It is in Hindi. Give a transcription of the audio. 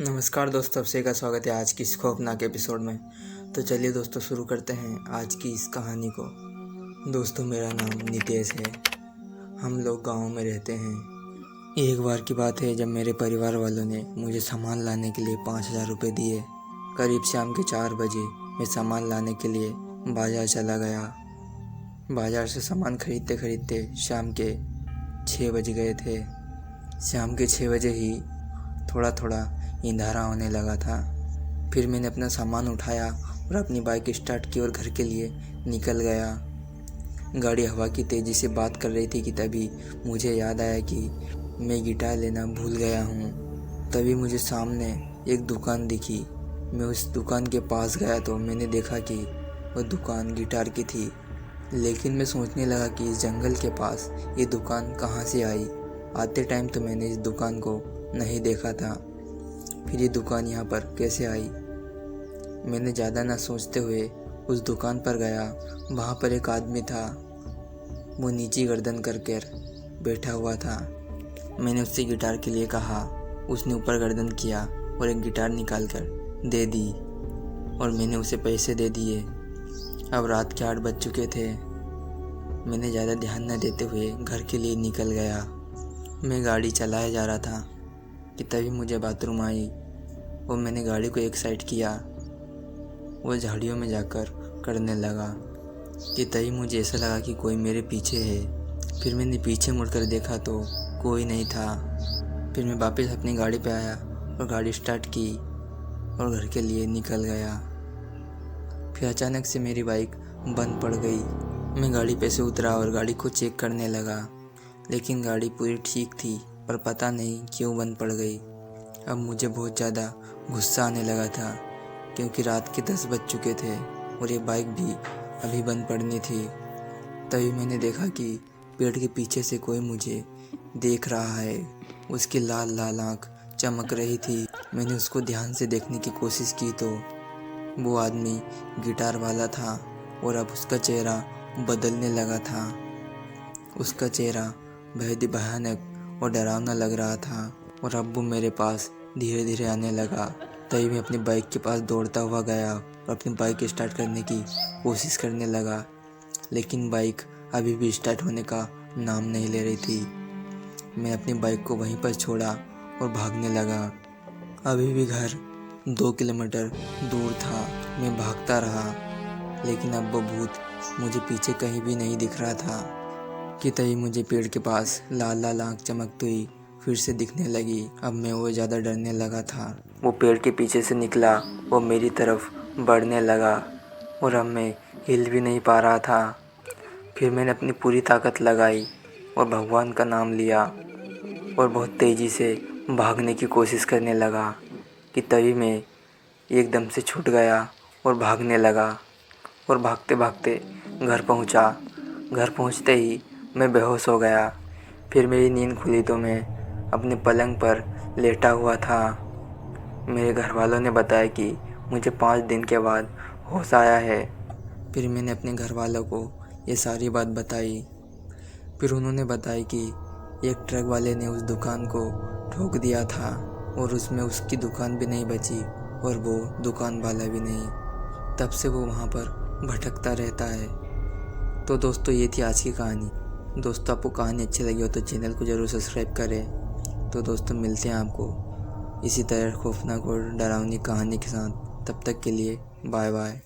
नमस्कार दोस्तों, सबसे का स्वागत है आज की इस खौफनाक एपिसोड में। तो चलिए दोस्तों शुरू करते हैं आज की इस कहानी को। दोस्तों मेरा नाम नितेश है। हम लोग गांव में रहते हैं। एक बार की बात है जब मेरे परिवार वालों ने मुझे सामान लाने के लिए 5,000 रुपये दिए। करीब शाम के 4 बजे मैं सामान लाने के लिए बाज़ार चला गया। बाज़ार से सामान खरीदते खरीदते शाम के 6 बज गए थे। शाम के 6 बजे ही थोड़ा थोड़ा अंधारा होने लगा था। फिर मैंने अपना सामान उठाया और अपनी बाइक स्टार्ट की और घर के लिए निकल गया। गाड़ी हवा की तेज़ी से बात कर रही थी कि तभी मुझे याद आया कि मैं गिटार लेना भूल गया हूँ। तभी मुझे सामने एक दुकान दिखी। मैं उस दुकान के पास गया तो मैंने देखा कि वह दुकान गिटार की थी। लेकिन मैं सोचने लगा कि इस जंगल के पास ये दुकान कहाँ से आई। आते टाइम तो मैंने इस दुकान को नहीं देखा था, फिर ये दुकान यहाँ पर कैसे आई। मैंने ज़्यादा ना सोचते हुए उस दुकान पर गया। वहाँ पर एक आदमी था, वो नीची गर्दन करके बैठा हुआ था। मैंने उससे गिटार के लिए कहा। उसने ऊपर गर्दन किया और एक गिटार निकाल कर दे दी और मैंने उसे पैसे दे दिए। अब रात के 8 बज चुके थे। मैंने ज़्यादा ध्यान न देते हुए घर के लिए निकल गया। मैं गाड़ी चलाया जा रहा था कि तभी मुझे बाथरूम आई और मैंने गाड़ी को एक साइड किया। वो झाड़ियों में जाकर करने लगा कि तभी मुझे ऐसा लगा कि कोई मेरे पीछे है। फिर मैंने पीछे मुड़कर देखा तो कोई नहीं था। फिर मैं वापस अपनी गाड़ी पे आया और गाड़ी स्टार्ट की और घर के लिए निकल गया। फिर अचानक से मेरी बाइक बंद पड़ गई। मैं गाड़ी पे से उतरा और गाड़ी को चेक करने लगा, लेकिन गाड़ी पूरी ठीक थी, पर पता नहीं क्यों बंद पड़ गई। अब मुझे बहुत ज़्यादा गुस्सा आने लगा था क्योंकि रात के 10 बज चुके थे और ये बाइक भी अभी बंद पड़नी थी। तभी मैंने देखा कि पेड़ के पीछे से कोई मुझे देख रहा है। उसकी लाल लाल आँख चमक रही थी। मैंने उसको ध्यान से देखने की कोशिश की तो वो आदमी गिटार वाला था और अब उसका चेहरा बदलने लगा था। उसका चेहरा बेहद भयानक और डरावना लग रहा था और अब वो मेरे पास धीरे धीरे आने लगा। तभी मैं अपनी बाइक के पास दौड़ता हुआ गया और अपनी बाइक स्टार्ट करने की कोशिश करने लगा, लेकिन बाइक अभी भी स्टार्ट होने का नाम नहीं ले रही थी। मैं अपनी बाइक को वहीं पर छोड़ा और भागने लगा। अभी भी घर 2 किलोमीटर दूर था। मैं भागता रहा, लेकिन अब वो भूत मुझे पीछे कहीं भी नहीं दिख रहा था कि तभी मुझे पेड़ के पास लाल लाल आँख चमकती हुई फिर से दिखने लगी। अब मैं वो ज़्यादा डरने लगा था। वो पेड़ के पीछे से निकला और मेरी तरफ बढ़ने लगा और अब मैं हिल भी नहीं पा रहा था। फिर मैंने अपनी पूरी ताकत लगाई और भगवान का नाम लिया और बहुत तेज़ी से भागने की कोशिश करने लगा कि तभी मैं एकदम से छूट गया और भागने लगा और भागते भागते घर पहुंचा। घर पहुंचते ही मैं बेहोश हो गया। फिर मेरी नींद खुली तो मैं अपने पलंग पर लेटा हुआ था। मेरे घर वालों ने बताया कि मुझे 5 दिन के बाद होश आया है। फिर मैंने अपने घर वालों को ये सारी बात बताई। फिर उन्होंने बताया कि एक ट्रक वाले ने उस दुकान को ठोक दिया था और उसमें उसकी दुकान भी नहीं बची और वो दुकान वाला भी नहीं। तब से वो वहाँ पर भटकता रहता है। तो दोस्तों ये थी आज की कहानी। दोस्तों आपको कहानी अच्छी लगी हो तो चैनल को ज़रूर सब्सक्राइब करें। तो दोस्तों मिलते हैं आपको इसी तरह खौफनाक और डरावनी कहानी के साथ। तब तक के लिए बाय बाय।